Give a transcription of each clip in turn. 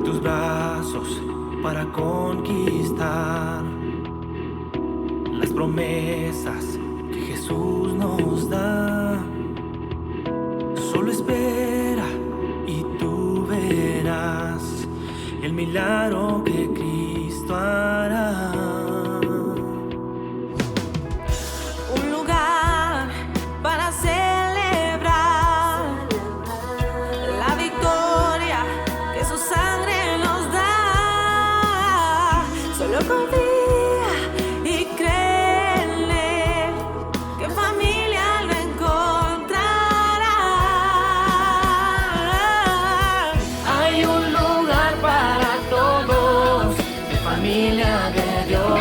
tus brazos para conquistar las promesas que Jesús nos da. Solo espera y tú verás el milagro que Cristo hará. Un lugar para celebrar la victoria que su sangre nos da. Solo confía y créele que familia lo encontrará. Hay un lugar para todos, de familia de Dios.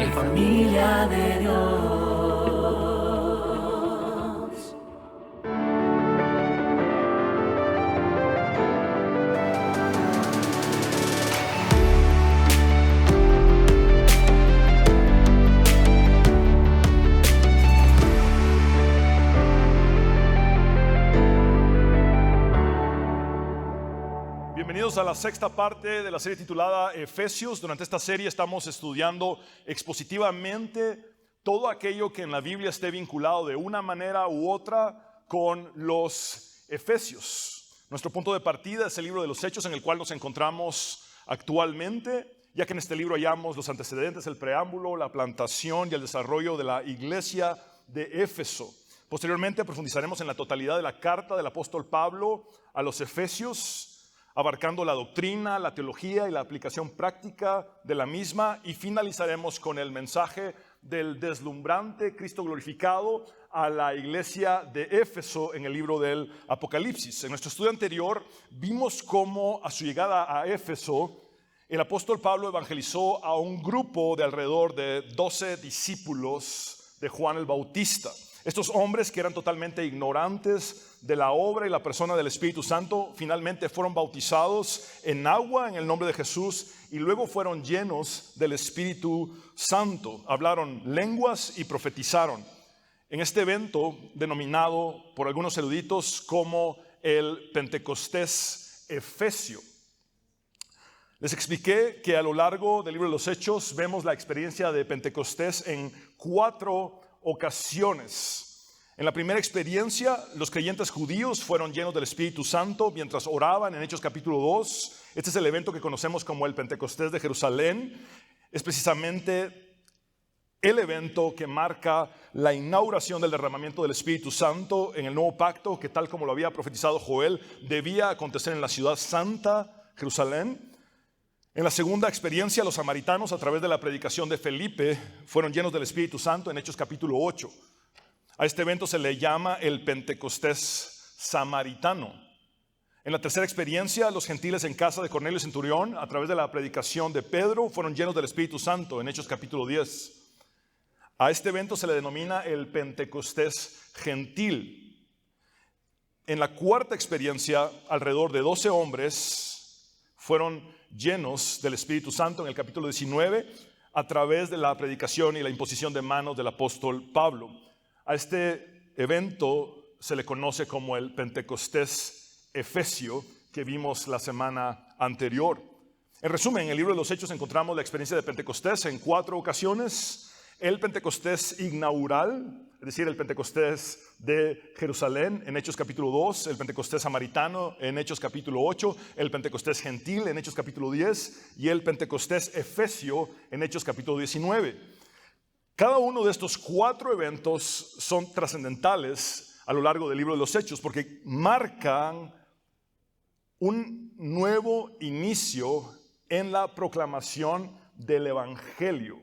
En familia de Dios. Bienvenidos a la sexta parte de la serie titulada Efesios. Durante esta serie estamos estudiando expositivamente todo aquello que en la Biblia esté vinculado de una manera u otra con los Efesios. Nuestro punto de partida es el libro de los Hechos, en el cual nos encontramos actualmente, ya que en este libro hallamos los antecedentes, el preámbulo, la plantación y el desarrollo de la iglesia de Éfeso. Posteriormente profundizaremos en la totalidad de la carta del apóstol Pablo a los Efesios, abarcando la doctrina, la teología y la aplicación práctica de la misma, y finalizaremos con el mensaje del deslumbrante Cristo glorificado a la iglesia de Éfeso en el libro del Apocalipsis. En nuestro estudio anterior vimos cómo a su llegada a Éfeso el apóstol Pablo evangelizó a un grupo de alrededor de 12 discípulos de Juan el Bautista. Estos hombres que eran totalmente ignorantes de la obra y la persona del Espíritu Santo, finalmente fueron bautizados en agua en el nombre de Jesús y luego fueron llenos del Espíritu Santo. Hablaron lenguas y profetizaron. En este evento, denominado por algunos eruditos como el Pentecostés Efesio. Les expliqué que a lo largo del libro de los Hechos vemos la experiencia de Pentecostés en 4 ocasiones. En la primera experiencia, los creyentes judíos fueron llenos del Espíritu Santo mientras oraban en Hechos capítulo 2. Este es el evento que conocemos como el Pentecostés de Jerusalén. Es precisamente el evento que marca la inauguración del derramamiento del Espíritu Santo en el nuevo pacto, que tal como lo había profetizado Joel, debía acontecer en la ciudad santa, Jerusalén. En la segunda experiencia, los samaritanos, a través de la predicación de Felipe, fueron llenos del Espíritu Santo en Hechos capítulo 8. A este evento se le llama el Pentecostés samaritano. En la tercera experiencia, los gentiles en casa de Cornelio y Centurión, a través de la predicación de Pedro, fueron llenos del Espíritu Santo en Hechos capítulo 10. A este evento se le denomina el Pentecostés gentil. En la cuarta experiencia, alrededor de 12 hombres fueron llenos del Espíritu Santo en el capítulo 19 a través de la predicación y la imposición de manos del apóstol Pablo. A este evento se le conoce como el Pentecostés Efesio que vimos la semana anterior. En resumen, en el libro de los Hechos encontramos la experiencia de Pentecostés en 4 ocasiones. El Pentecostés inaugural, es decir, el Pentecostés de Jerusalén en Hechos capítulo 2, el Pentecostés samaritano en Hechos capítulo 8, el Pentecostés gentil en Hechos capítulo 10 y el Pentecostés efesio en Hechos capítulo 19. Cada uno de estos 4 eventos son trascendentales a lo largo del libro de los Hechos porque marcan un nuevo inicio en la proclamación del Evangelio,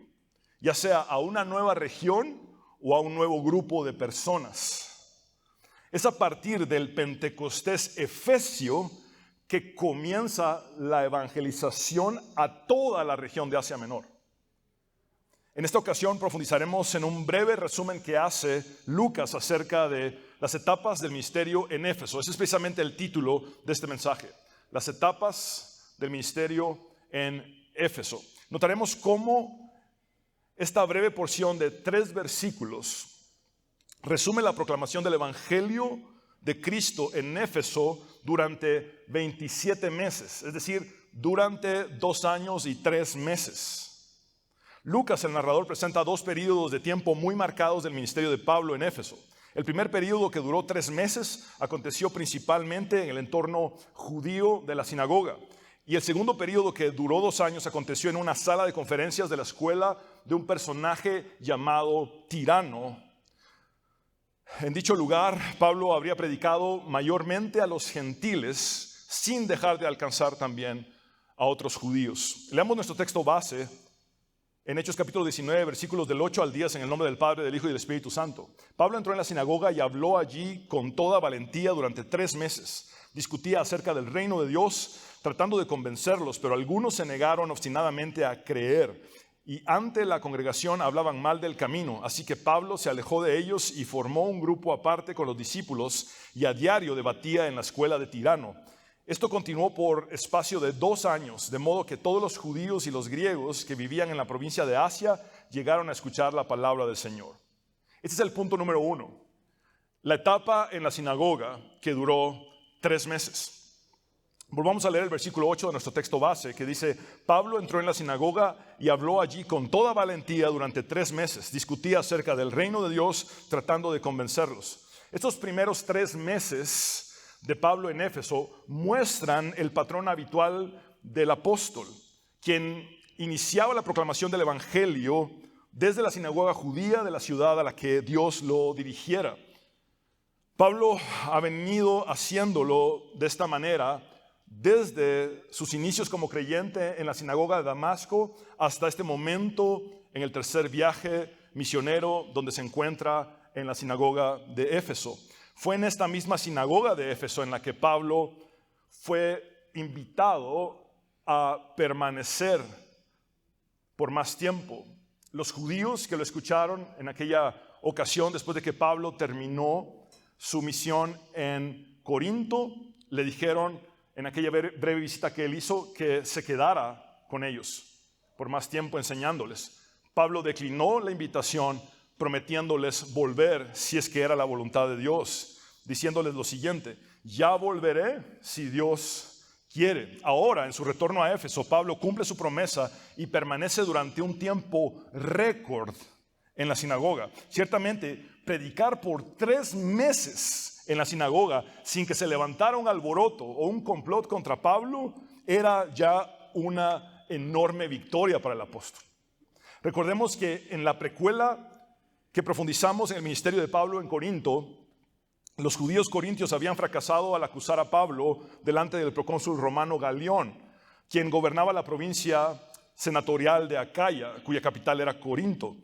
ya sea a una nueva región o a un nuevo grupo de personas. Es a partir del Pentecostés efesio que comienza la evangelización a toda la región de Asia Menor. En esta ocasión profundizaremos en un breve resumen que hace Lucas acerca de las etapas del ministerio en Éfeso. Ese es precisamente el título de este mensaje, las etapas del ministerio en Éfeso. Notaremos cómo esta breve porción de 3 versículos resume la proclamación del Evangelio de Cristo en Éfeso durante 27 meses, es decir, durante 2 años y 3 meses. Lucas, el narrador, presenta 2 períodos de tiempo muy marcados del ministerio de Pablo en Éfeso. El primer período, que duró 3 meses, aconteció principalmente en el entorno judío de la sinagoga. Y el segundo período, que duró 2 años, aconteció en una sala de conferencias de la escuela de un personaje llamado Tirano. En dicho lugar, Pablo habría predicado mayormente a los gentiles, sin dejar de alcanzar también a otros judíos. Leamos nuestro texto base en Hechos capítulo 19, versículos del 8 al 10, en el nombre del Padre, del Hijo y del Espíritu Santo. Pablo entró en la sinagoga y habló allí con toda valentía durante 3 meses. Discutía acerca del reino de Dios, tratando de convencerlos, pero algunos se negaron obstinadamente a creer. Y ante la congregación hablaban mal del camino. Así que Pablo se alejó de ellos y formó un grupo aparte con los discípulos, y a diario debatía en la escuela de Tirano. Esto continuó por espacio de 2 años, de modo que todos los judíos y los griegos que vivían en la provincia de Asia llegaron a escuchar la palabra del Señor. Este es el punto número 1. La etapa en la sinagoga, que duró 3 meses. Volvamos a leer el versículo 8 de nuestro texto base, que dice: Pablo entró en la sinagoga y habló allí con toda valentía durante 3 meses. Discutía acerca del reino de Dios, tratando de convencerlos. Estos primeros 3 meses de Pablo en Éfeso muestran el patrón habitual del apóstol, quien iniciaba la proclamación del Evangelio desde la sinagoga judía de la ciudad a la que Dios lo dirigiera. Pablo ha venido haciéndolo de esta manera desde sus inicios como creyente en la sinagoga de Damasco hasta este momento en el tercer viaje misionero, donde se encuentra en la sinagoga de Éfeso. Fue en esta misma sinagoga de Éfeso en la que Pablo fue invitado a permanecer por más tiempo. Los judíos que lo escucharon en aquella ocasión, después de que Pablo terminó su misión en Corinto, le dijeron en aquella breve visita que él hizo que se quedara con ellos por más tiempo enseñándoles. Pablo declinó la invitación, prometiéndoles volver si es que era la voluntad de Dios, diciéndoles lo siguiente: ya volveré si Dios quiere. Ahora, en su retorno a Éfeso, Pablo cumple su promesa y permanece durante un tiempo récord en la sinagoga. Ciertamente, predicar por 3 meses en la sinagoga sin que se levantara un alboroto o un complot contra Pablo era ya una enorme victoria para el apóstol. Recordemos que en la precuela que profundizamos en el ministerio de Pablo en Corinto, los judíos corintios habían fracasado al acusar a Pablo delante del procónsul romano Galión, quien gobernaba la provincia senatorial de Acaya, cuya capital era Corinto.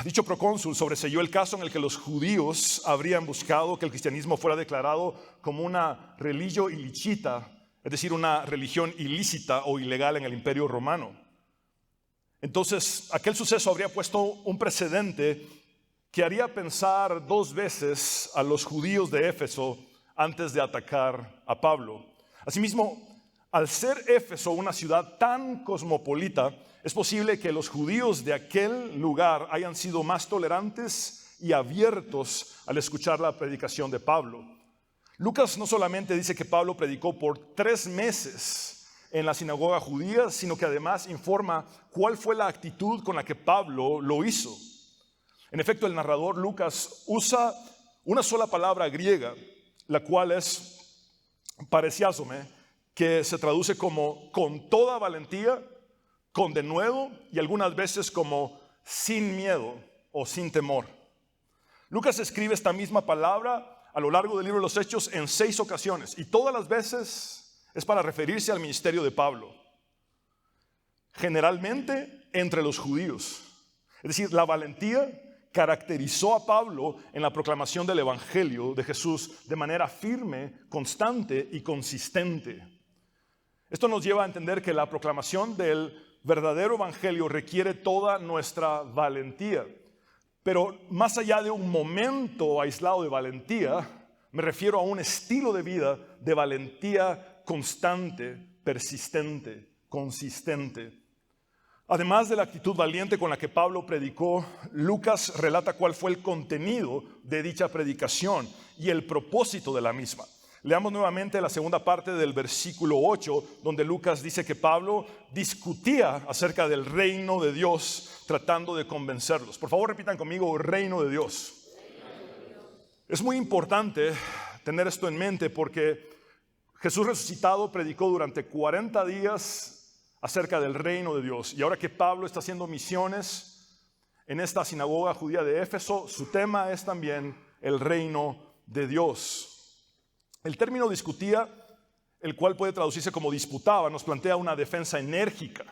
Dicho procónsul sobreseyó el caso en el que los judíos habrían buscado que el cristianismo fuera declarado como una religio illicita, es decir, una religión ilícita o ilegal en el Imperio Romano. Entonces, aquel suceso habría puesto un precedente que haría pensar 2 veces a los judíos de Éfeso antes de atacar a Pablo. Asimismo, al ser Éfeso una ciudad tan cosmopolita, es posible que los judíos de aquel lugar hayan sido más tolerantes y abiertos al escuchar la predicación de Pablo. Lucas no solamente dice que Pablo predicó por 3 meses en la sinagoga judía, sino que además informa cuál fue la actitud con la que Pablo lo hizo. En efecto, el narrador Lucas usa una sola palabra griega, la cual es paresiasome, que se traduce como con toda valentía, con denuedo y algunas veces como sin miedo o sin temor. Lucas escribe esta misma palabra a lo largo del libro de los Hechos en 6 ocasiones, y todas las veces es para referirse al ministerio de Pablo, generalmente entre los judíos. Es decir, la valentía caracterizó a Pablo en la proclamación del Evangelio de Jesús de manera firme, constante y consistente. Esto nos lleva a entender que la proclamación del verdadero Evangelio requiere toda nuestra valentía. Pero más allá de un momento aislado de valentía, me refiero a un estilo de vida de valentía constante, persistente, consistente. Además de la actitud valiente con la que Pablo predicó, Lucas relata cuál fue el contenido de dicha predicación y el propósito de la misma. Leamos nuevamente la segunda parte del versículo 8, donde Lucas dice que Pablo discutía acerca del reino de Dios, tratando de convencerlos. Por favor, repitan conmigo, reino de Dios. Es muy importante tener esto en mente porque Jesús resucitado predicó durante 40 días acerca del reino de Dios. Y ahora que Pablo está haciendo misiones en esta sinagoga judía de Éfeso, su tema es también el reino de Dios. El término discutía, el cual puede traducirse como disputaba, nos plantea una defensa enérgica,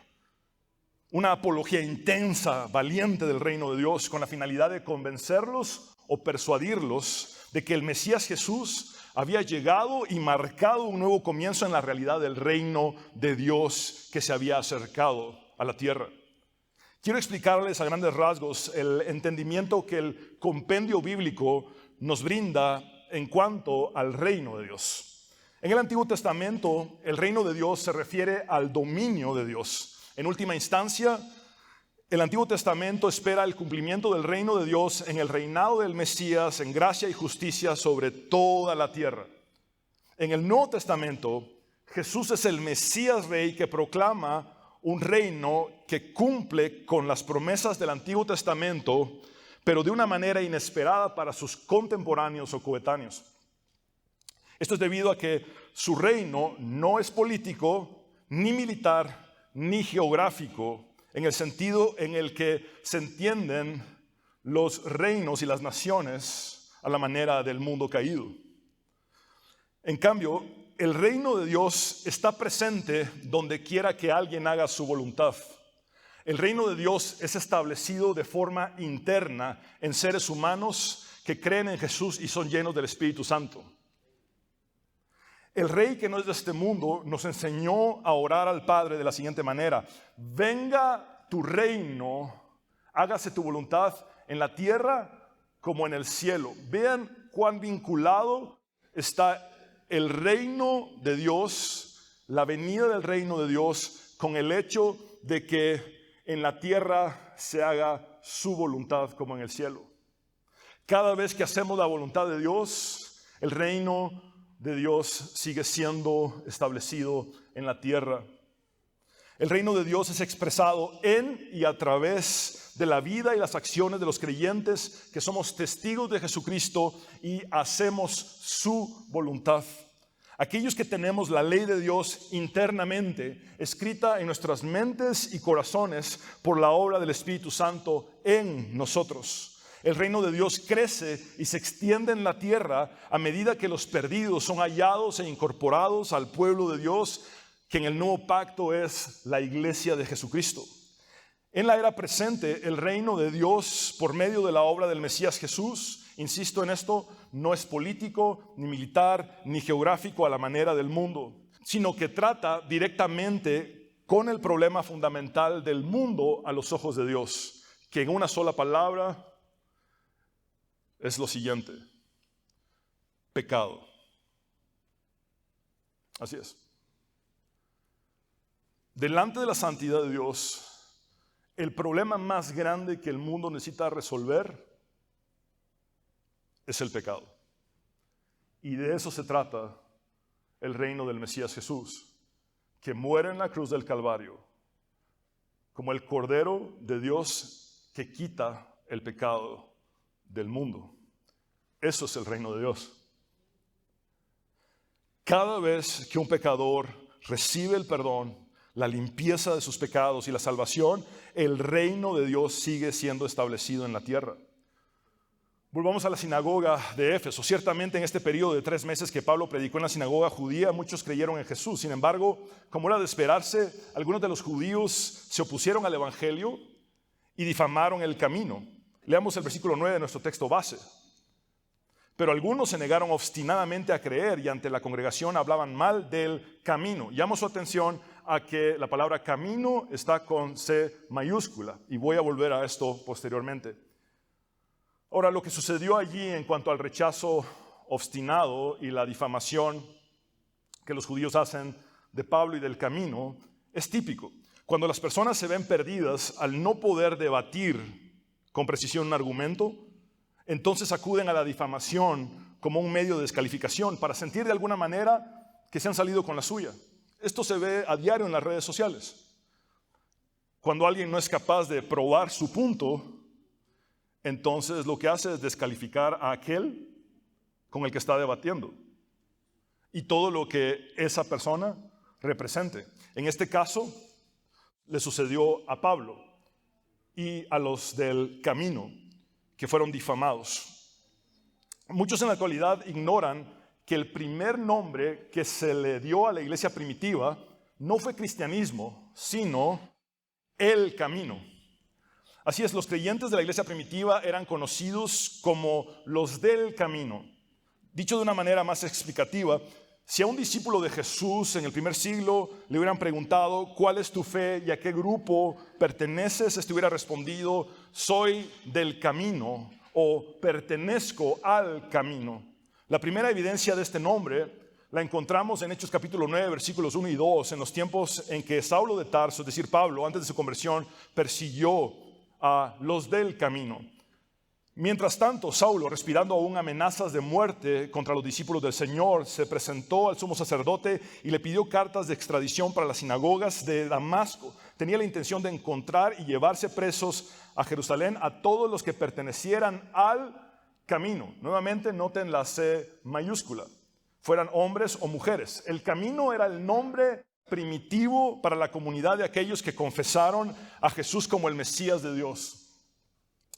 una apología intensa, valiente del reino de Dios, con la finalidad de convencerlos o persuadirlos de que el Mesías Jesús había llegado y marcado un nuevo comienzo en la realidad del reino de Dios que se había acercado a la tierra. Quiero explicarles a grandes rasgos el entendimiento que el compendio bíblico nos brinda en cuanto al reino de Dios. En el Antiguo Testamento, el reino de Dios se refiere al dominio de Dios. En última instancia, el Antiguo Testamento espera el cumplimiento del reino de Dios en el reinado del Mesías, en gracia y justicia sobre toda la tierra. En el Nuevo Testamento, Jesús es el Mesías Rey que proclama un reino que cumple con las promesas del Antiguo Testamento, pero de una manera inesperada para sus contemporáneos o coetáneos. Esto es debido a que su reino no es político, ni militar, ni geográfico, en el sentido en el que se entienden los reinos y las naciones a la manera del mundo caído. En cambio, el reino de Dios está presente donde quiera que alguien haga su voluntad. El reino de Dios es establecido de forma interna en seres humanos que creen en Jesús y son llenos del Espíritu Santo. El rey que no es de este mundo nos enseñó a orar al Padre de la siguiente manera: venga tu reino, hágase tu voluntad en la tierra como en el cielo. Vean cuán vinculado está el reino de Dios, la venida del reino de Dios, con el hecho de que en la tierra se haga su voluntad como en el cielo. Cada vez que hacemos la voluntad de Dios, el reino de Dios sigue siendo establecido en la tierra. El reino de Dios es expresado en y a través de la vida y las acciones de los creyentes que somos testigos de Jesucristo y hacemos su voluntad. Aquellos que tenemos la ley de Dios internamente, escrita en nuestras mentes y corazones por la obra del Espíritu Santo en nosotros. El reino de Dios crece y se extiende en la tierra a medida que los perdidos son hallados e incorporados al pueblo de Dios, que en el nuevo pacto es la iglesia de Jesucristo. En la era presente, el reino de Dios, por medio de la obra del Mesías Jesús, insisto en esto, no es político, ni militar, ni geográfico a la manera del mundo, sino que trata directamente con el problema fundamental del mundo a los ojos de Dios, que en una sola palabra es lo siguiente: pecado. Así es. Delante de la santidad de Dios, el problema más grande que el mundo necesita resolver es el pecado. Y de eso se trata el reino del Mesías Jesús, que muere en la cruz del Calvario como el Cordero de Dios que quita el pecado del mundo. Eso es el reino de Dios. Cada vez que un pecador recibe el perdón, la limpieza de sus pecados y la salvación, el reino de Dios sigue siendo establecido en la tierra. Volvamos a la sinagoga de Éfeso. Ciertamente en este periodo de 3 meses que Pablo predicó en la sinagoga judía, muchos creyeron en Jesús. Sin embargo, como era de esperarse, algunos de los judíos se opusieron al evangelio y difamaron el camino. Leamos el versículo 9 de nuestro texto base. Pero algunos se negaron obstinadamente a creer y ante la congregación hablaban mal del camino. Llamo su atención a que la palabra camino está con C mayúscula y voy a volver a esto posteriormente. Ahora, lo que sucedió allí en cuanto al rechazo obstinado y la difamación que los judíos hacen de Pablo y del camino es típico. Cuando las personas se ven perdidas al no poder debatir con precisión un argumento, entonces acuden a la difamación como un medio de descalificación para sentir de alguna manera que se han salido con la suya. Esto se ve a diario en las redes sociales. Cuando alguien no es capaz de probar su punto, entonces lo que hace es descalificar a aquel con el que está debatiendo y todo lo que esa persona represente. En este caso, le sucedió a Pablo y a los del camino que fueron difamados. Muchos en la actualidad ignoran que el primer nombre que se le dio a la iglesia primitiva no fue cristianismo, sino el camino. Así es, los creyentes de la iglesia primitiva eran conocidos como los del camino. Dicho de una manera más explicativa, si a un discípulo de Jesús en el primer siglo le hubieran preguntado ¿cuál es tu fe y a qué grupo perteneces?, este hubiera respondido: soy del camino o pertenezco al camino. La primera evidencia de este nombre la encontramos en Hechos capítulo 9, versículos 1 y 2, en los tiempos en que Saulo de Tarso, es decir, Pablo, antes de su conversión, persiguió a los del camino. Mientras tanto, Saulo, respirando aún amenazas de muerte contra los discípulos del Señor, se presentó al sumo sacerdote y le pidió cartas de extradición para las sinagogas de Damasco. Tenía la intención de encontrar y llevarse presos a Jerusalén a todos los que pertenecieran al camino. Nuevamente, noten la C mayúscula. Fueran hombres o mujeres. El camino era el nombre primitivo para la comunidad de aquellos que confesaron a Jesús como el Mesías de Dios.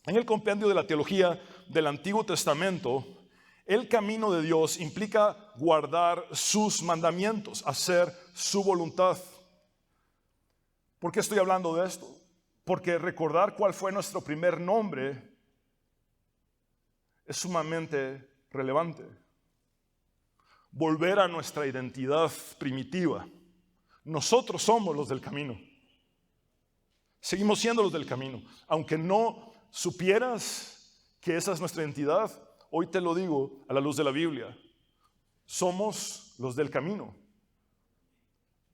En el compendio de la teología del Antiguo Testamento, el camino de Dios implica guardar sus mandamientos, hacer su voluntad. ¿Por qué estoy hablando de esto? Porque recordar cuál fue nuestro primer nombre es sumamente relevante. Volver a nuestra identidad primitiva. Nosotros somos los del camino. Seguimos siendo los del camino. Aunque no supieras que esa es nuestra identidad, hoy te lo digo a la luz de la Biblia. Somos los del camino.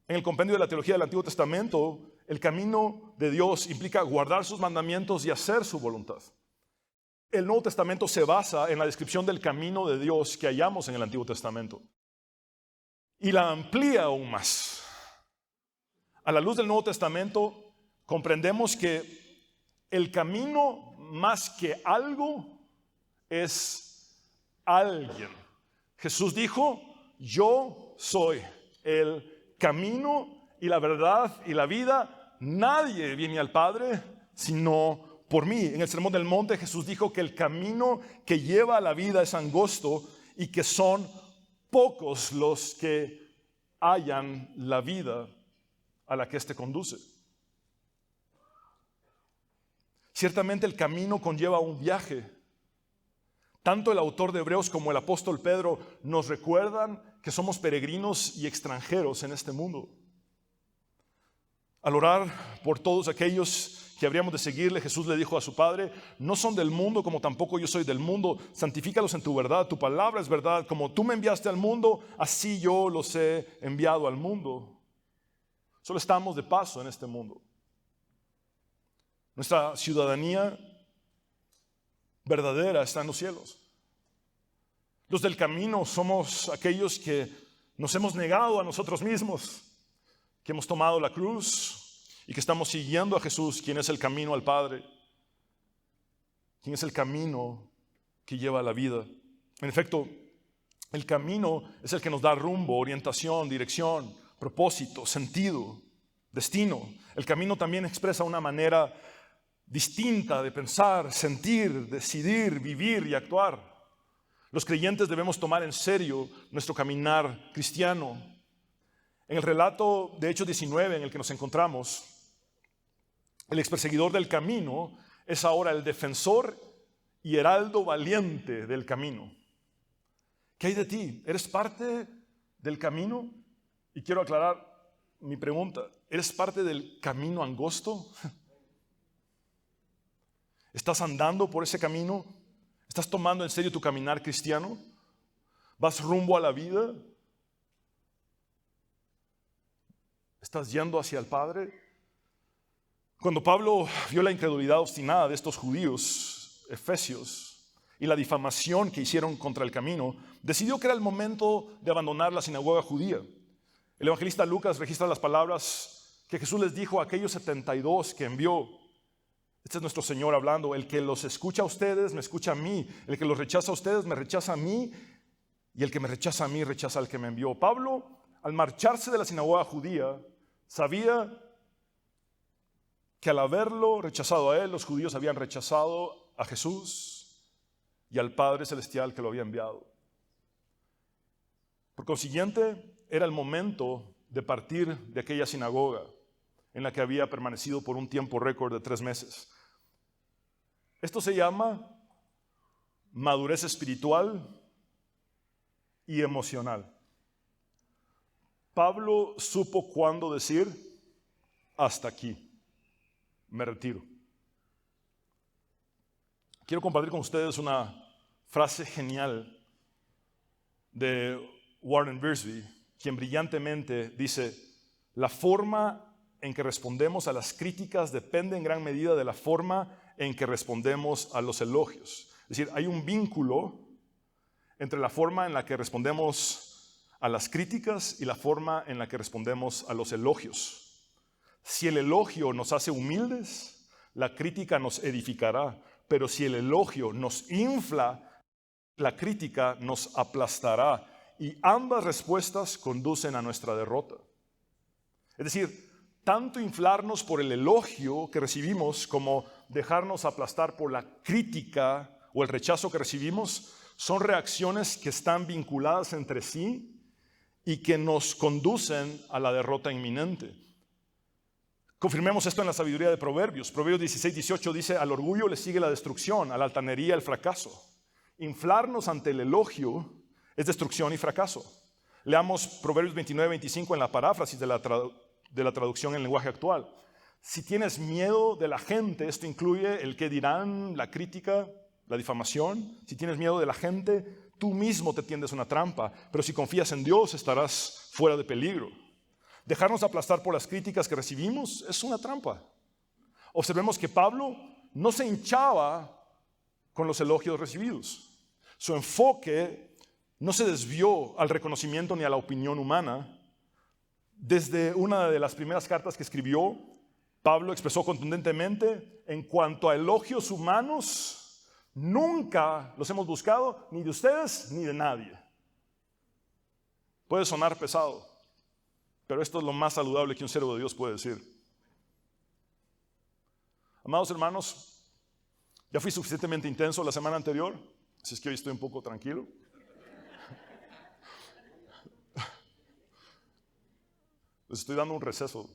En el compendio de la teología del Antiguo Testamento, el camino de Dios implica guardar sus mandamientos y hacer su voluntad. El Nuevo Testamento se basa en la descripción del camino de Dios que hallamos en el Antiguo Testamento y la amplía aún más. A la luz del Nuevo Testamento comprendemos que el camino, más que algo, es alguien. Jesús dijo: yo soy el camino y la verdad y la vida. Nadie viene al Padre sino por mí. En el Sermón del Monte Jesús dijo que el camino que lleva a la vida es angosto y que son pocos los que hallan la vida a la que éste conduce. Ciertamente el camino conlleva un viaje. Tanto el autor de Hebreos como el apóstol Pedro nos recuerdan que somos peregrinos y extranjeros en este mundo. Al orar por todos aquellos que habríamos de seguirle, Jesús le dijo a su Padre: no son del mundo como tampoco yo soy del mundo, santifícalos en tu verdad, tu palabra es verdad, como tú me enviaste al mundo, así yo los he enviado al mundo. Solo estamos de paso en este mundo. Nuestra ciudadanía verdadera está en los cielos. Los del camino somos aquellos que nos hemos negado a nosotros mismos, que hemos tomado la cruz y que estamos siguiendo a Jesús, quien es el camino al Padre, quien es el camino que lleva a la vida. En efecto, el camino es el que nos da rumbo, orientación, dirección, propósito, sentido, destino. El camino también expresa una manera distinta de pensar, sentir, decidir, vivir y actuar. Los creyentes debemos tomar en serio nuestro caminar cristiano. En el relato de Hechos 19 en el que nos encontramos, el experseguidor del camino es ahora el defensor y heraldo valiente del camino. ¿Qué hay de ti? ¿Eres parte del camino? Y quiero aclarar mi pregunta: ¿eres parte del camino angosto? ¿Estás andando por ese camino? ¿Estás tomando en serio tu caminar cristiano? ¿Vas rumbo a la vida? ¿Estás yendo hacia el Padre? Cuando Pablo vio la incredulidad obstinada de estos judíos, efesios, y la difamación que hicieron contra el camino, decidió que era el momento de abandonar la sinagoga judía. El evangelista Lucas registra las palabras que Jesús les dijo a aquellos 72 que envió. Este es nuestro Señor hablando: el que los escucha a ustedes, me escucha a mí; el que los rechaza a ustedes, me rechaza a mí; y el que me rechaza a mí, rechaza al que me envió. Pablo, al marcharse de la sinagoga judía, sabía que al haberlo rechazado a él, los judíos habían rechazado a Jesús y al Padre Celestial que lo había enviado. Por consiguiente, era el momento de partir de aquella sinagoga en la que había permanecido por un tiempo récord de 3 meses. Esto se llama madurez espiritual y emocional. Pablo supo cuándo decir: hasta aquí, me retiro. Quiero compartir con ustedes una frase genial de Warren Wiersbe, quien brillantemente dice: la forma en que respondemos a las críticas depende en gran medida de la forma en que respondemos a los elogios. Es decir, hay un vínculo entre la forma en la que respondemos a las críticas y la forma en la que respondemos a los elogios. Si el elogio nos hace humildes, la crítica nos edificará, pero si el elogio nos infla, la crítica nos aplastará, y ambas respuestas conducen a nuestra derrota. Es decir, tanto inflarnos por el elogio que recibimos como dejarnos aplastar por la crítica o el rechazo que recibimos son reacciones que están vinculadas entre sí y que nos conducen a la derrota inminente. Confirmemos esto en la sabiduría de Proverbios. Proverbios 16:18 dice: al orgullo le sigue la destrucción, a la altanería el fracaso. Inflarnos ante el elogio es destrucción y fracaso. Leamos Proverbios 29:25 en la paráfrasis de la traducción en lenguaje actual. Si tienes miedo de la gente, esto incluye el qué dirán, la crítica, la difamación. Si tienes miedo de la gente, tú mismo te tiendes una trampa, pero si confías en Dios estarás fuera de peligro. Dejarnos aplastar por las críticas que recibimos es una trampa. Observemos que Pablo no se hinchaba con los elogios recibidos. Su enfoque no se desvió al reconocimiento ni a la opinión humana. Desde una de las primeras cartas que escribió, Pablo expresó contundentemente: en cuanto a elogios humanos, nunca los hemos buscado, ni de ustedes ni de nadie. Puede sonar pesado, pero esto es lo más saludable que un siervo de Dios puede decir. Amados hermanos, ya fui suficientemente intenso la semana anterior, así es que hoy estoy un poco tranquilo. Les estoy dando un receso.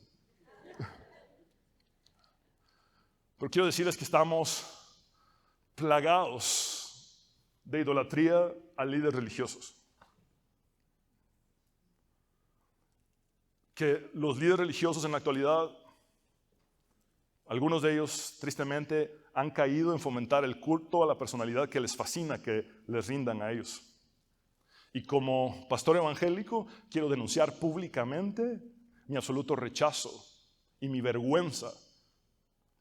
Pero quiero decirles que estamos plagados de idolatría a líderes religiosos. Que los líderes religiosos en la actualidad, algunos de ellos tristemente han caído en fomentar el culto a la personalidad que les fascina que les rindan a ellos. Y como pastor evangélico quiero denunciar públicamente mi absoluto rechazo y mi vergüenza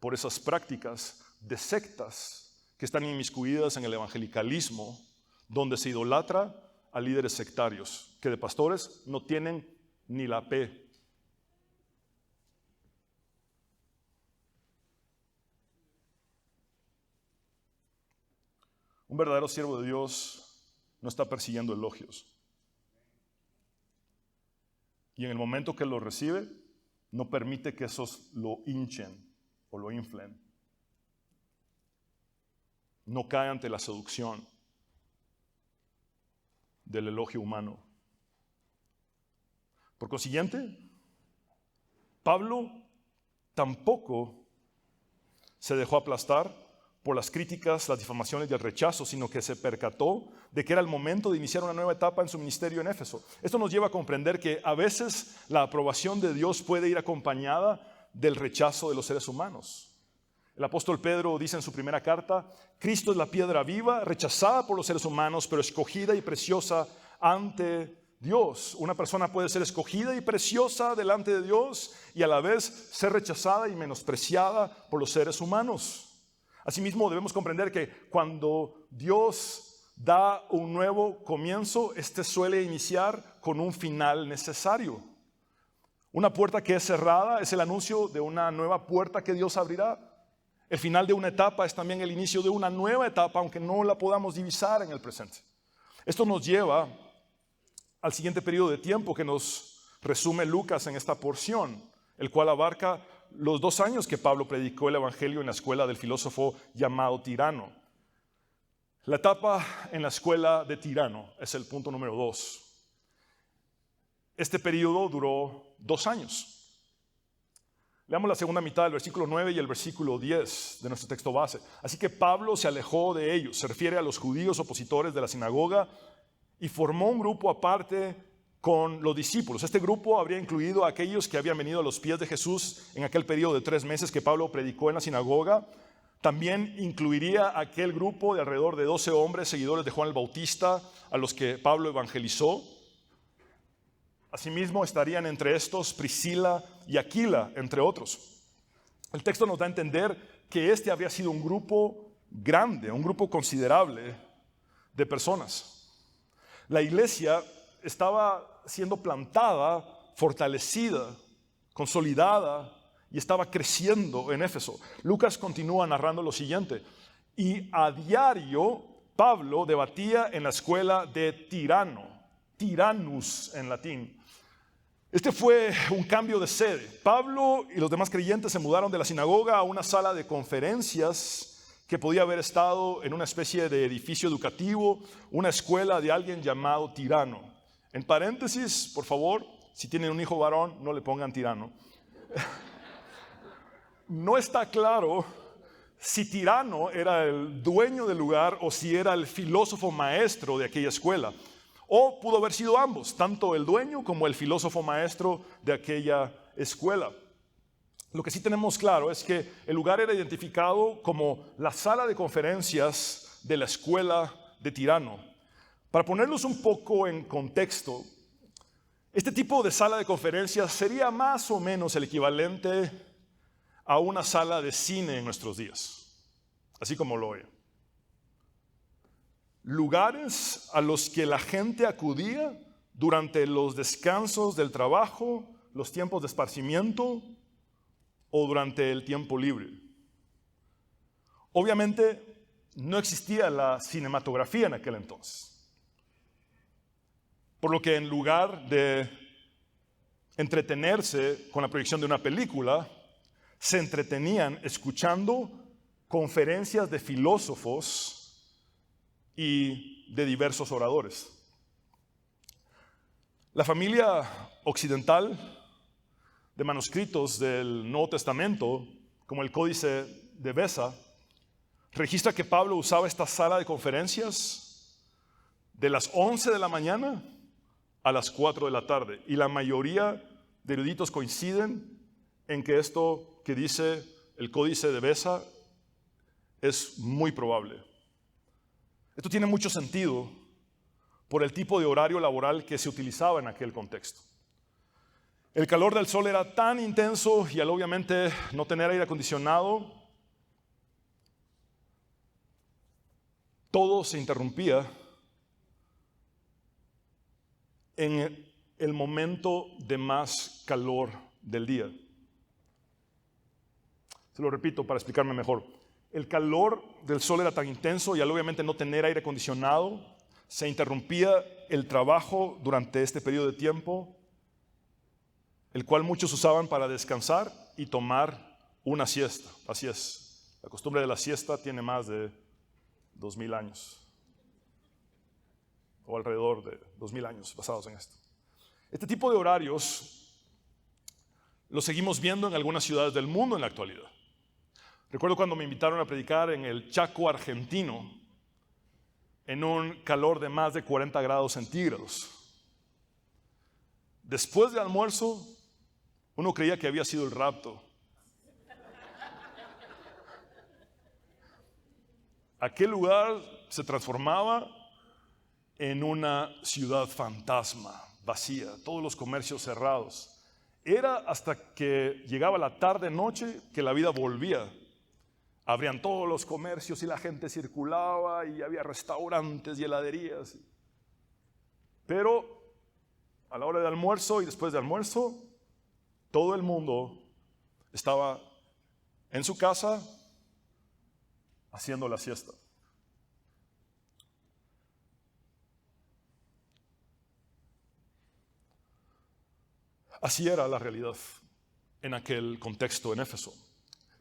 por esas prácticas de sectas que están inmiscuidas en el evangelicalismo, donde se idolatra a líderes sectarios que de pastores no tienen ni la P. Un verdadero siervo de Dios no está persiguiendo elogios. Y en el momento que lo recibe, no permite que esos lo hinchen o lo inflen. No cae ante la seducción del elogio humano. Por consiguiente, Pablo tampoco se dejó aplastar por las críticas, las difamaciones y el rechazo, sino que se percató de que era el momento de iniciar una nueva etapa en su ministerio en Éfeso. Esto nos lleva a comprender que a veces la aprobación de Dios puede ir acompañada del rechazo de los seres humanos. El apóstol Pedro dice en su primera carta: Cristo es la piedra viva, rechazada por los seres humanos, pero escogida y preciosa ante Dios. Una persona puede ser escogida y preciosa delante de Dios y a la vez ser rechazada y menospreciada por los seres humanos. Asimismo, debemos comprender que cuando Dios da un nuevo comienzo, este suele iniciar con un final necesario. Una puerta que es cerrada es el anuncio de una nueva puerta que Dios abrirá. El final de una etapa es también el inicio de una nueva etapa, aunque no la podamos divisar en el presente. Esto nos lleva al siguiente periodo de tiempo que nos resume Lucas en esta porción, el cual abarca los 2 años que Pablo predicó el evangelio en la escuela del filósofo llamado Tirano. La etapa en la escuela de Tirano es el punto número 2. Este periodo duró 2 años. Leamos la segunda mitad del versículo 9 y el versículo 10 de nuestro texto base. Así que Pablo se alejó de ellos, se refiere a los judíos opositores de la sinagoga, y formó un grupo aparte con los discípulos. Este grupo habría incluido a aquellos que habían venido a los pies de Jesús en aquel periodo de 3 meses que Pablo predicó en la sinagoga. También incluiría aquel grupo de alrededor de 12 hombres seguidores de Juan el Bautista a los que Pablo evangelizó. Asimismo estarían entre estos Priscila y Aquila, entre otros. El texto nos da a entender que este habría sido un grupo grande, un grupo considerable de personas. La iglesia estaba siendo plantada, fortalecida, consolidada y estaba creciendo en Éfeso. Lucas continúa narrando lo siguiente: y a diario Pablo debatía en la escuela de Tirano, Tyrannus en latín. Este fue un cambio de sede. Pablo y los demás creyentes se mudaron de la sinagoga a una sala de conferencias que podía haber estado en una especie de edificio educativo, una escuela de alguien llamado Tirano. En paréntesis, por favor, si tienen un hijo varón, no le pongan Tirano. No está claro si Tirano era el dueño del lugar o si era el filósofo maestro de aquella escuela. O pudo haber sido ambos, tanto el dueño como el filósofo maestro de aquella escuela. Lo que sí tenemos claro es que el lugar era identificado como la sala de conferencias de la escuela de Tirano. Para ponerlos un poco en contexto, este tipo de sala de conferencias sería más o menos el equivalente a una sala de cine en nuestros días, así como lo oye. Lugares a los que la gente acudía durante los descansos del trabajo, los tiempos de esparcimiento o durante el tiempo libre. Obviamente no existía la cinematografía en aquel entonces, por lo que en lugar de entretenerse con la proyección de una película, se entretenían escuchando conferencias de filósofos y de diversos oradores. La familia occidental de manuscritos del Nuevo Testamento, como el Códice de Beza, registra que Pablo usaba esta sala de conferencias de las 11 de la mañana a las 4 de la tarde. Y la mayoría de eruditos coinciden en que esto que dice el Códice de Beza es muy probable. Esto tiene mucho sentido por el tipo de horario laboral que se utilizaba en aquel contexto. El calor del sol era tan intenso y al obviamente no tener aire acondicionado, todo se interrumpía en el momento de más calor del día. Se lo repito para explicarme mejor. El calor del sol era tan intenso y al obviamente no tener aire acondicionado, se interrumpía el trabajo durante este periodo de tiempo, el cual muchos usaban para descansar y tomar una siesta. Así es, la costumbre de la siesta tiene más de 2000 años, o alrededor de 2000 años basados en esto. Este tipo de horarios los seguimos viendo en algunas ciudades del mundo en la actualidad. Recuerdo cuando me invitaron a predicar en el Chaco argentino, en un calor de más de 40 grados centígrados. Después del almuerzo, uno creía que había sido el rapto. Aquel lugar se transformaba en una ciudad fantasma, vacía, todos los comercios cerrados. Era hasta que llegaba la tarde-noche que la vida volvía. Abrían todos los comercios y la gente circulaba y había restaurantes y heladerías. Pero a la hora de almuerzo y después de almuerzo, todo el mundo estaba en su casa haciendo la siesta. Así era la realidad en aquel contexto en Éfeso.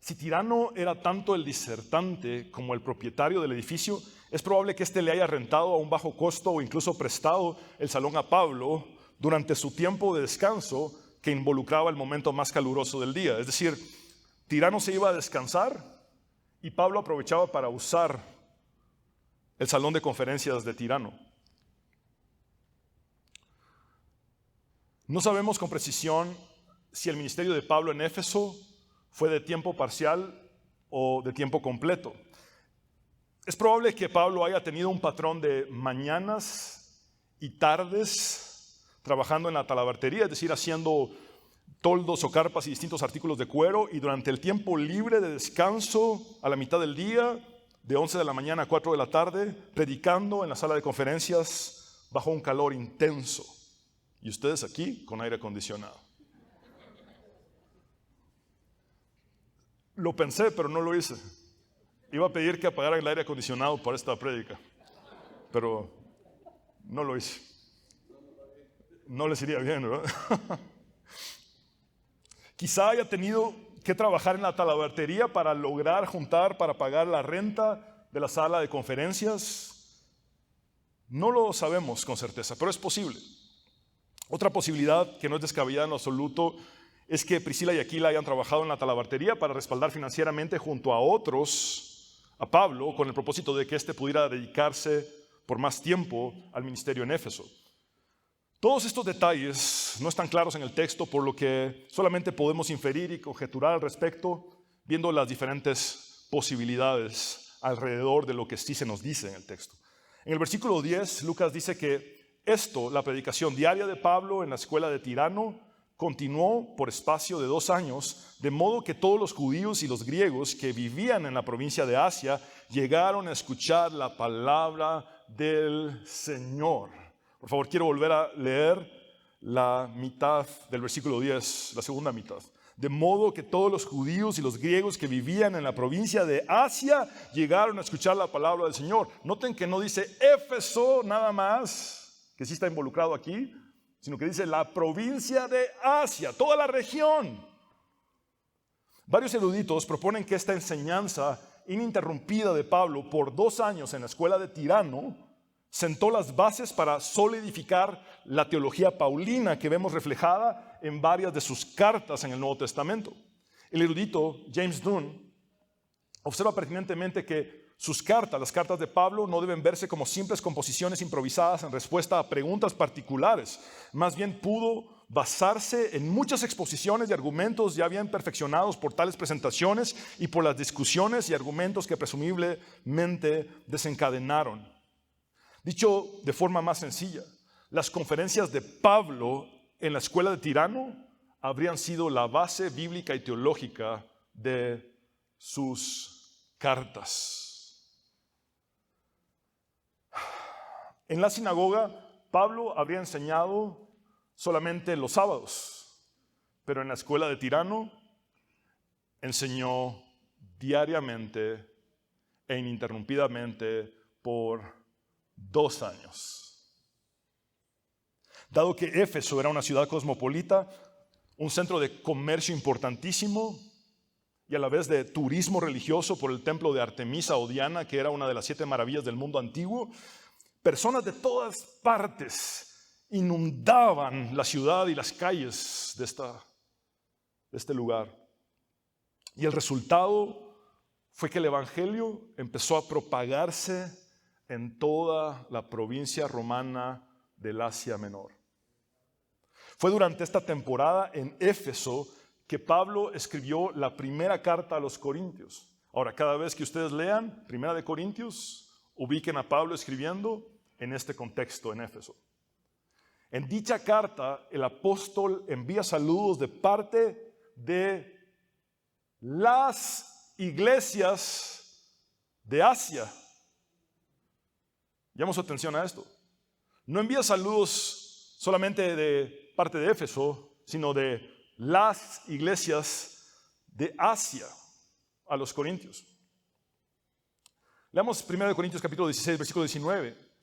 Si Tirano era tanto el disertante como el propietario del edificio, es probable que éste le haya rentado a un bajo costo o incluso prestado el salón a Pablo durante su tiempo de descanso que involucraba el momento más caluroso del día. Es decir, Tirano se iba a descansar y Pablo aprovechaba para usar el salón de conferencias de Tirano. No sabemos con precisión si el ministerio de Pablo en Éfeso fue de tiempo parcial o de tiempo completo. Es probable que Pablo haya tenido un patrón de mañanas y tardes trabajando en la talabartería, es decir, haciendo toldos o carpas y distintos artículos de cuero, y durante el tiempo libre de descanso a la mitad del día, de 11 de la mañana a 4 de la tarde, predicando en la sala de conferencias bajo un calor intenso. Y ustedes aquí con aire acondicionado. Lo pensé, pero no lo hice. Iba a pedir que apagaran el aire acondicionado para esta prédica, pero no lo hice. No les iría bien, ¿verdad? Quizá haya tenido que trabajar en la talabartería para lograr juntar para pagar la renta de la sala de conferencias. No lo sabemos con certeza, pero es posible. Otra posibilidad que no es descabellada en lo absoluto es que Priscila y Aquila hayan trabajado en la talabartería para respaldar financieramente junto a otros a Pablo con el propósito de que éste pudiera dedicarse por más tiempo al ministerio en Éfeso. Todos estos detalles no están claros en el texto, por lo que solamente podemos inferir y conjeturar al respecto viendo las diferentes posibilidades alrededor de lo que sí se nos dice en el texto. En el versículo 10, Lucas dice que la predicación diaria de Pablo en la escuela de Tirano, continuó por espacio de 2 años, de modo que todos los judíos y los griegos que vivían en la provincia de Asia llegaron a escuchar la palabra del Señor. Por favor, quiero volver a leer la mitad del versículo 10, la segunda mitad. De modo que todos los judíos y los griegos que vivían en la provincia de Asia llegaron a escuchar la palabra del Señor. Noten que no dice Éfeso nada más, que sí está involucrado aquí, sino que dice la provincia de Asia, toda la región. Varios eruditos proponen que esta enseñanza ininterrumpida de Pablo por 2 años en la escuela de Tirano sentó las bases para solidificar la teología paulina que vemos reflejada en varias de sus cartas en el Nuevo Testamento. El erudito James Dunn observa pertinentemente que sus cartas, las cartas de Pablo, no deben verse como simples composiciones improvisadas en respuesta a preguntas particulares. Más bien pudo basarse en muchas exposiciones y argumentos ya bien perfeccionados por tales presentaciones y por las discusiones y argumentos que presumiblemente desencadenaron. Dicho de forma más sencilla, las conferencias de Pablo en la escuela de Tirano habrían sido la base bíblica y teológica de sus cartas. En la sinagoga, Pablo habría enseñado solamente los sábados, pero en la escuela de Tirano enseñó diariamente e ininterrumpidamente por 2 años. Dado que Éfeso era una ciudad cosmopolita, un centro de comercio importantísimo y a la vez de turismo religioso por el templo de Artemisa o Diana, que era una de las 7 maravillas del mundo antiguo, personas de todas partes inundaban la ciudad y las calles de este lugar. Y el resultado fue que el evangelio empezó a propagarse en toda la provincia romana del Asia Menor. Fue durante esta temporada en Éfeso que Pablo escribió la primera carta a los Corintios. Ahora, cada vez que ustedes lean Primera de Corintios, ubiquen a Pablo escribiendo en este contexto en Éfeso. En dicha carta, el apóstol envía saludos de parte de las iglesias de Asia. Llamo su atención a esto. No envía saludos solamente de parte de Éfeso, sino de las iglesias de Asia a los corintios. Leamos 1 Corintios capítulo 16, versículo 19.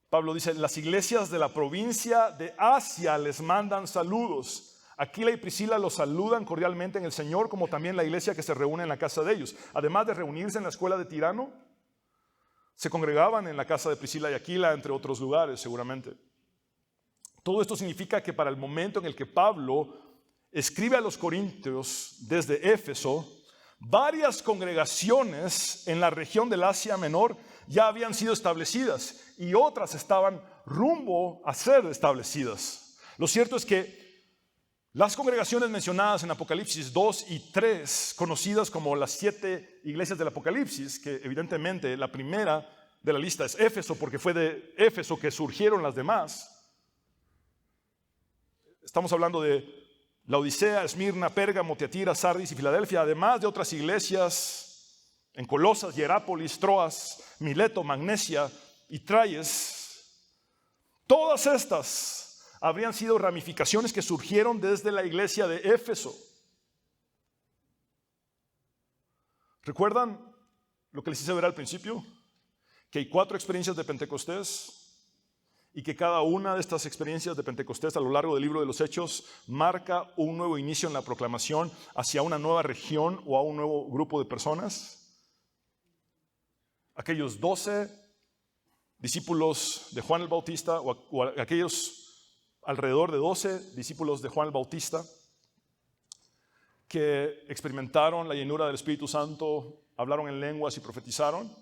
Pablo dice, las iglesias de la provincia de Asia les mandan saludos. Aquila y Priscila los saludan cordialmente en el Señor, como también la iglesia que se reúne en la casa de ellos. Además de reunirse en la escuela de Tirano, se congregaban en la casa de Priscila y Aquila, entre otros lugares seguramente. Todo esto significa que para el momento en el que Pablo escribe a los corintios desde Éfeso, varias congregaciones en la región del Asia Menor ya habían sido establecidas y otras estaban rumbo a ser establecidas. Lo cierto es que las congregaciones mencionadas en Apocalipsis 2 y 3, conocidas como las 7 iglesias del Apocalipsis, que evidentemente la primera de la lista es Éfeso, porque fue de Éfeso que surgieron las demás. Estamos hablando de Laodicea, Esmirna, Pérgamo, Tiatira, Sardis y Filadelfia, además de otras iglesias en Colosas, Hierápolis, Troas, Mileto, Magnesia y Trayes. Todas estas habrían sido ramificaciones que surgieron desde la iglesia de Éfeso. ¿Recuerdan lo que les hice ver al principio? Que hay 4 experiencias de Pentecostés y que cada una de estas experiencias de Pentecostés a lo largo del libro de los Hechos marca un nuevo inicio en la proclamación hacia una nueva región o a un nuevo grupo de personas. Aquellos 12 discípulos de Juan el Bautista o aquellos alrededor de 12 discípulos de Juan el Bautista que experimentaron la llenura del Espíritu Santo, hablaron en lenguas y profetizaron,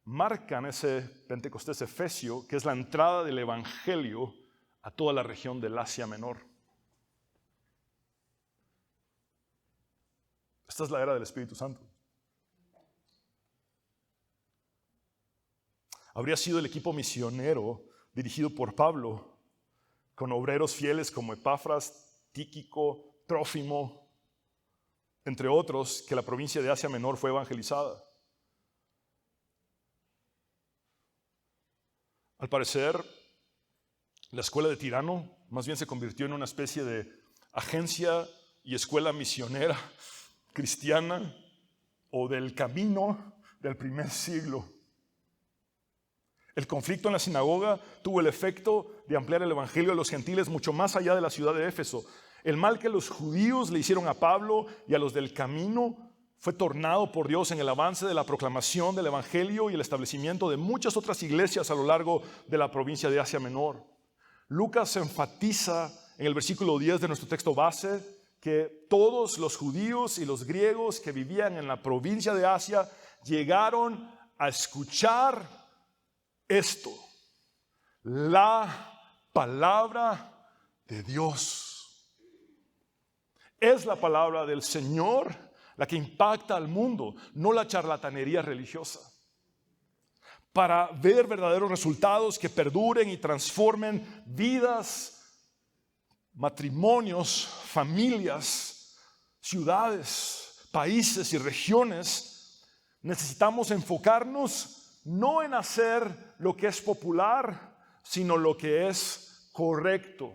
marcan ese Pentecostés efesio que es la entrada del Evangelio a toda la región del Asia Menor. Esta es la era del Espíritu Santo. Habría sido el equipo misionero dirigido por Pablo, con obreros fieles como Epafras, Tíquico, Trófimo, entre otros, que la provincia de Asia Menor fue evangelizada. Al parecer, la escuela de Tirano más bien se convirtió en una especie de agencia y escuela misionera cristiana o del camino del primer siglo. El conflicto en la sinagoga tuvo el efecto de ampliar el evangelio a los gentiles mucho más allá de la ciudad de Éfeso. El mal que los judíos le hicieron a Pablo y a los del camino fue tornado por Dios en el avance de la proclamación del evangelio y el establecimiento de muchas otras iglesias a lo largo de la provincia de Asia Menor. Lucas enfatiza en el versículo 10 de nuestro texto base que todos los judíos y los griegos que vivían en la provincia de Asia llegaron a escuchar esto, la palabra de Dios. Es la palabra del Señor la que impacta al mundo, no la charlatanería religiosa. Para ver verdaderos resultados que perduren y transformen vidas, matrimonios, familias, ciudades, países y regiones, necesitamos enfocarnos no en hacer lo que es popular, sino lo que es correcto.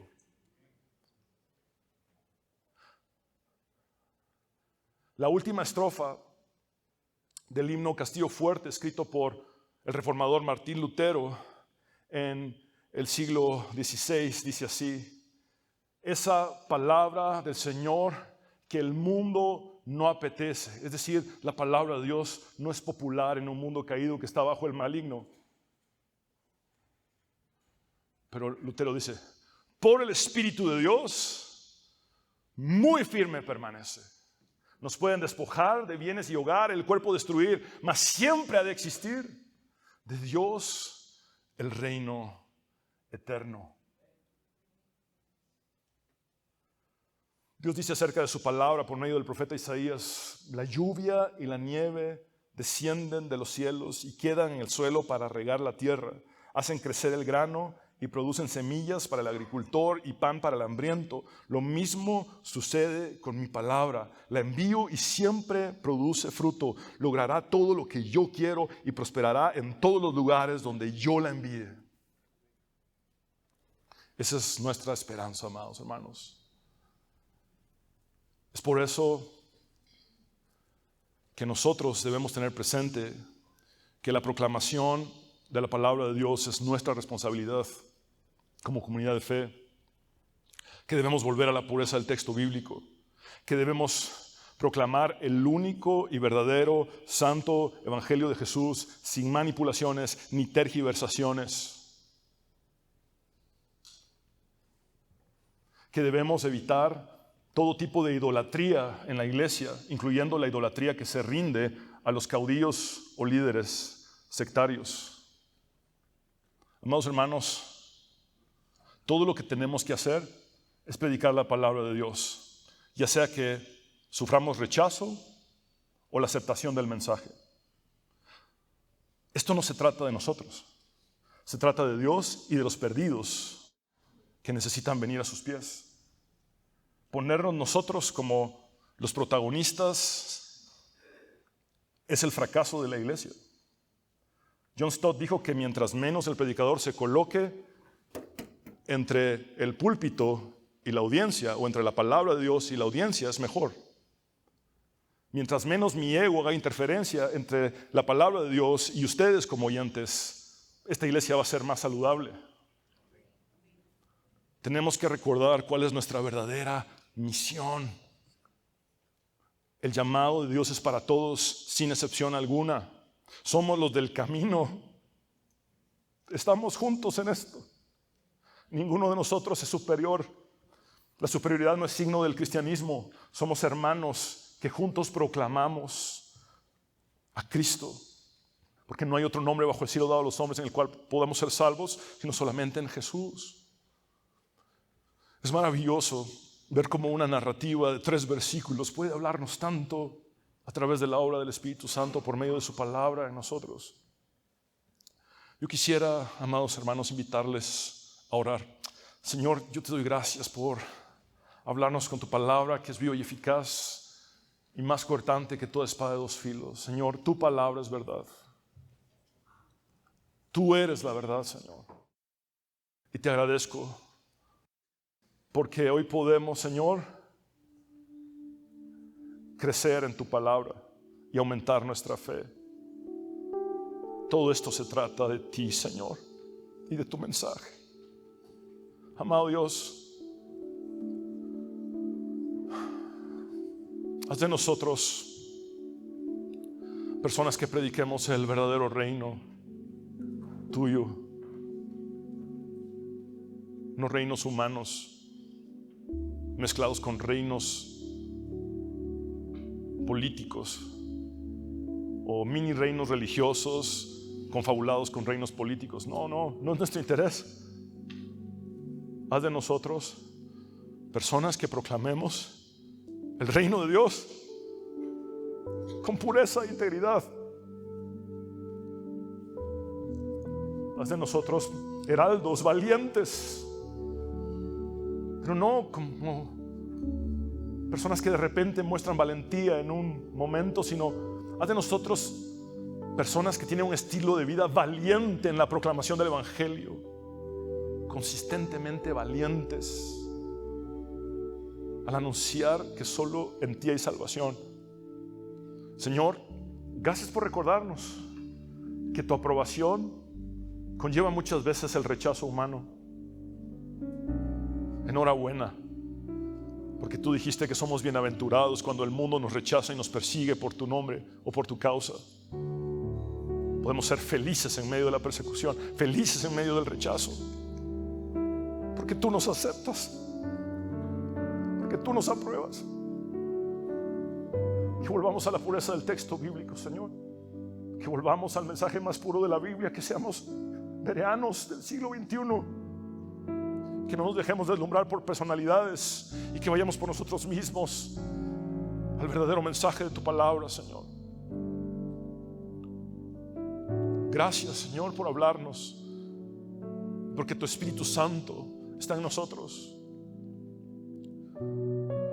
La última estrofa del himno Castillo Fuerte, escrito por el reformador Martín Lutero en el siglo XVI, dice así: esa palabra del Señor que el mundo no apetece, es decir, la palabra de Dios no es popular en un mundo caído que está bajo el maligno. Pero Lutero dice, por el Espíritu de Dios, muy firme permanece. Nos pueden despojar de bienes y hogar, el cuerpo destruir, mas siempre ha de existir de Dios el reino eterno. Dios dice acerca de su palabra por medio del profeta Isaías: la lluvia y la nieve descienden de los cielos y quedan en el suelo para regar la tierra. hacen crecer el grano y producen semillas para el agricultor y pan para el hambriento. Lo mismo sucede con mi palabra. La envío y siempre produce fruto. Logrará todo lo que yo quiero y prosperará en todos los lugares donde yo la envíe. Esa es nuestra esperanza, amados hermanos. Es por eso que nosotros debemos tener presente que la proclamación de la palabra de Dios es nuestra responsabilidad como comunidad de fe, que debemos volver a la pureza del texto bíblico, que debemos proclamar el único y verdadero santo evangelio de Jesús sin manipulaciones ni tergiversaciones, que debemos evitar todo tipo de idolatría en la iglesia, incluyendo la idolatría que se rinde a los caudillos o líderes sectarios. Amados hermanos, todo lo que tenemos que hacer es predicar la palabra de Dios, ya sea que suframos rechazo o la aceptación del mensaje. Esto no se trata de nosotros, se trata de Dios y de los perdidos que necesitan venir a sus pies. Ponernos nosotros como los protagonistas es el fracaso de la iglesia. John Stott dijo que mientras menos el predicador se coloque entre el púlpito y la audiencia, o entre la palabra de Dios y la audiencia, es mejor. Mientras menos mi ego haga interferencia entre la palabra de Dios y ustedes como oyentes, esta iglesia va a ser más saludable. Tenemos que recordar cuál es nuestra verdadera misión. El llamado de Dios es para todos, sin excepción alguna. Somos los del camino. Estamos juntos en esto. Ninguno de nosotros es superior. La superioridad no es signo del cristianismo. Somos hermanos que juntos proclamamos a Cristo. Porque no hay otro nombre bajo el cielo dado a los hombres en el cual podamos ser salvos, sino solamente en Jesús. Es maravilloso ver cómo una narrativa de 3 versículos puede hablarnos tanto a través de la obra del Espíritu Santo por medio de su palabra en nosotros. Yo quisiera, amados hermanos, invitarles a orar. Señor, yo te doy gracias por hablarnos con tu palabra, que es viva y eficaz y más cortante que toda espada de 2 filos. Señor, tu palabra es verdad. Tú eres la verdad, Señor. Y te agradezco porque hoy podemos, Señor, crecer en tu palabra y aumentar nuestra fe. Todo esto se trata de ti, Señor, y de tu mensaje. Amado Dios, haz de nosotros personas que prediquemos el verdadero reino tuyo, no reinos humanos mezclados con reinos políticos o mini reinos religiosos confabulados con reinos políticos. No es nuestro interés. Haz de nosotros personas que proclamemos el reino de Dios con pureza e integridad. Haz de nosotros heraldos valientes, pero no como personas que de repente muestran valentía en un momento, sino haz de nosotros personas que tienen un estilo de vida valiente en la proclamación del evangelio, consistentemente valientes al anunciar que solo en ti hay salvación. Señor, gracias por recordarnos que tu aprobación conlleva muchas veces el rechazo humano. Enhorabuena, porque tú dijiste que somos bienaventurados cuando el mundo nos rechaza y nos persigue por tu nombre o por tu causa. Podemos ser felices en medio de la persecución, felices en medio del rechazo, porque tú nos aceptas, porque tú nos apruebas. Que volvamos a la pureza del texto bíblico, Señor. Que volvamos al mensaje más puro de la Biblia, que seamos bereanos del siglo XXI. Que no nos dejemos deslumbrar por personalidades y que vayamos por nosotros mismos al verdadero mensaje de tu palabra, Señor. Gracias, Señor, por hablarnos porque tu Espíritu Santo está en nosotros.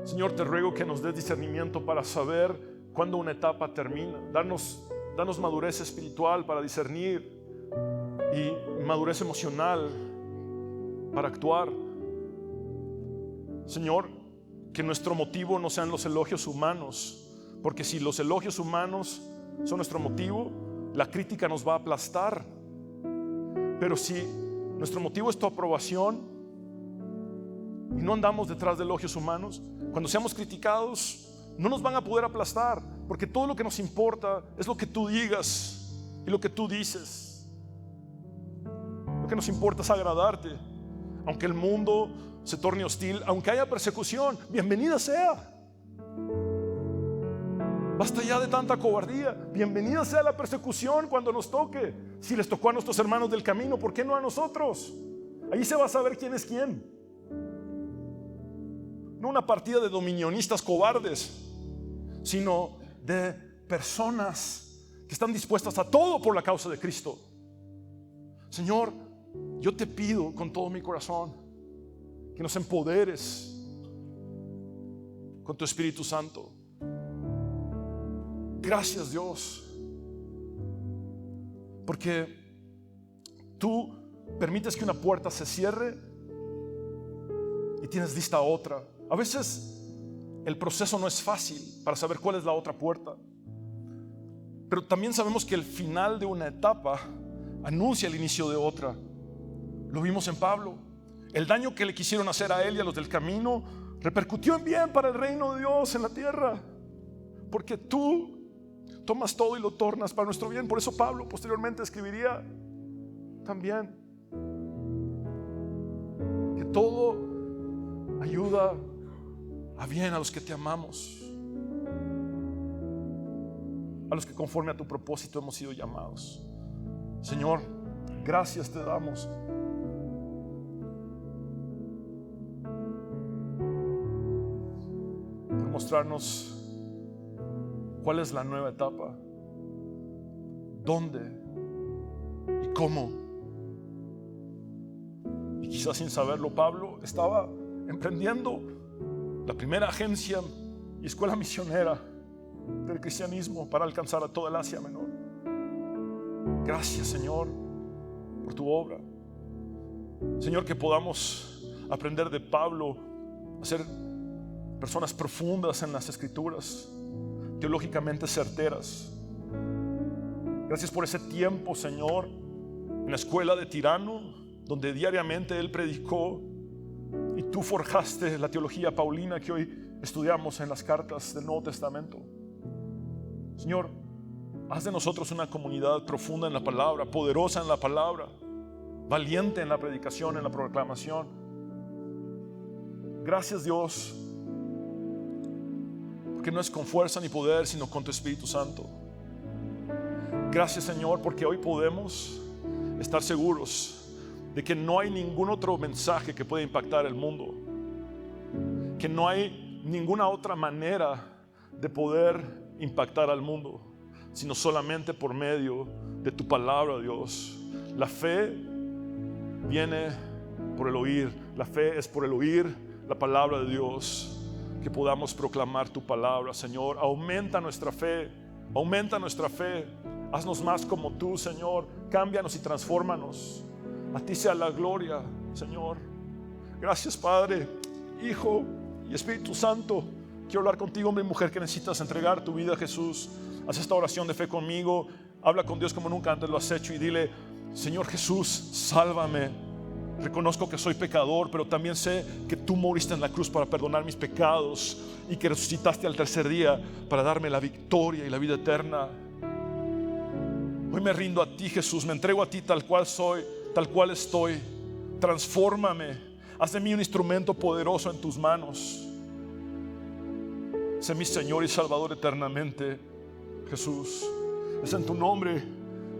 Señor, te ruego que nos des discernimiento para saber cuándo una etapa termina. Danos madurez espiritual para discernir y madurez emocional para actuar. Señor, que nuestro motivo no sean los elogios humanos, porque si los elogios humanos son nuestro motivo, la crítica nos va a aplastar. Pero si nuestro motivo es tu aprobación y no andamos detrás de elogios humanos, cuando seamos criticados no nos van a poder aplastar, porque todo lo que nos importa es lo que tú digas y lo que tú dices. Lo que nos importa es agradarte. Aunque el mundo se torne hostil, aunque haya persecución, bienvenida sea. Basta ya de tanta cobardía. Bienvenida sea la persecución cuando nos toque. Si les tocó a nuestros hermanos del camino, ¿por qué no a nosotros? Ahí se va a saber quién es quién. No una partida de dominionistas cobardes, sino de personas que están dispuestas a todo por la causa de Cristo. Señor, yo te pido con todo mi corazón que nos empoderes con tu Espíritu Santo. Gracias, Dios, porque tú permites que una puerta se cierre y tienes lista otra. A veces el proceso no es fácil para saber cuál es la otra puerta, pero también sabemos que el final de una etapa anuncia el inicio de otra. Lo vimos en Pablo. El daño que le quisieron hacer a él y a los del camino repercutió en bien para el reino de Dios en la tierra, porque tú tomas todo y lo tornas para nuestro bien. Por eso Pablo posteriormente escribiría también que todo ayuda a bien a los que te amamos, a los que conforme a tu propósito hemos sido llamados. Señor, gracias te damos por mostrarnos cuál es la nueva etapa, dónde y cómo. Y quizás sin saberlo, Pablo estaba emprendiendo la primera agencia y escuela misionera del cristianismo para alcanzar a toda el Asia Menor. Gracias, Señor, por tu obra. Señor, que podamos aprender de Pablo a ser personas profundas en las Escrituras, teológicamente certeras. Gracias por ese tiempo, Señor, en la escuela de Tirano, donde diariamente él predicó y tú forjaste la teología paulina que hoy estudiamos en las cartas del Nuevo Testamento. Señor, haz de nosotros una comunidad profunda en la palabra, poderosa en la palabra, valiente en la predicación, en la proclamación. Gracias, Dios, porque no es con fuerza ni poder, sino con tu Espíritu Santo. Gracias, Señor, porque hoy podemos estar seguros de que no hay ningún otro mensaje que pueda impactar el mundo, que no hay ninguna otra manera de poder impactar al mundo, sino solamente por medio de tu palabra, Dios. La fe viene por el oír. La fe es por el oír la palabra de Dios. Que podamos proclamar tu palabra, Señor. Aumenta nuestra fe, aumenta nuestra fe. Haznos más como tú, Señor. Cámbianos y transfórmanos. A ti sea la gloria, Señor. Gracias, Padre, Hijo y Espíritu Santo. Quiero hablar contigo, hombre y mujer, que necesitas entregar tu vida a Jesús. Haz esta oración de fe conmigo. Habla con Dios como nunca antes lo has hecho y dile: Señor Jesús, sálvame. Reconozco que soy pecador, pero también sé que tú moriste en la cruz para perdonar mis pecados y que resucitaste al tercer día para darme la victoria y la vida eterna. Hoy me rindo a ti, Jesús. Me entrego a ti tal cual soy, tal cual estoy. Transfórmame. Haz de mí un instrumento poderoso en tus manos. Sé mi Señor y Salvador eternamente, Jesús. Es en tu nombre,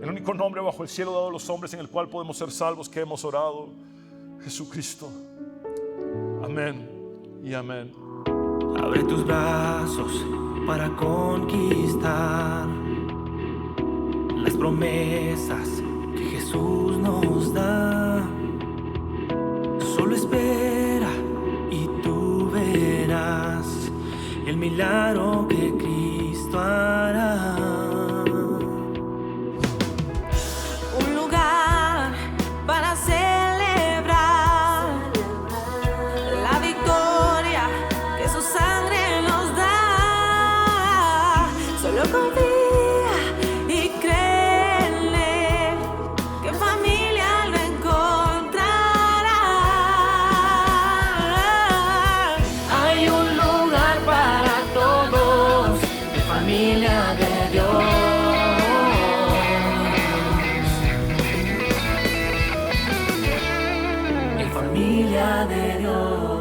el único nombre bajo el cielo dado a los hombres en el cual podemos ser salvos, que hemos orado, Jesucristo. Amén y amén. Abre tus brazos para conquistar las promesas que Jesús nos da. Solo espera y tú verás el milagro que Cristo hará. Un lugar para celebrar la victoria que su sangre nos da. Solo confía y cree en Él, que en familia lo encontrará. Hay un lugar para todos, de familia de Dios. En familia de Dios.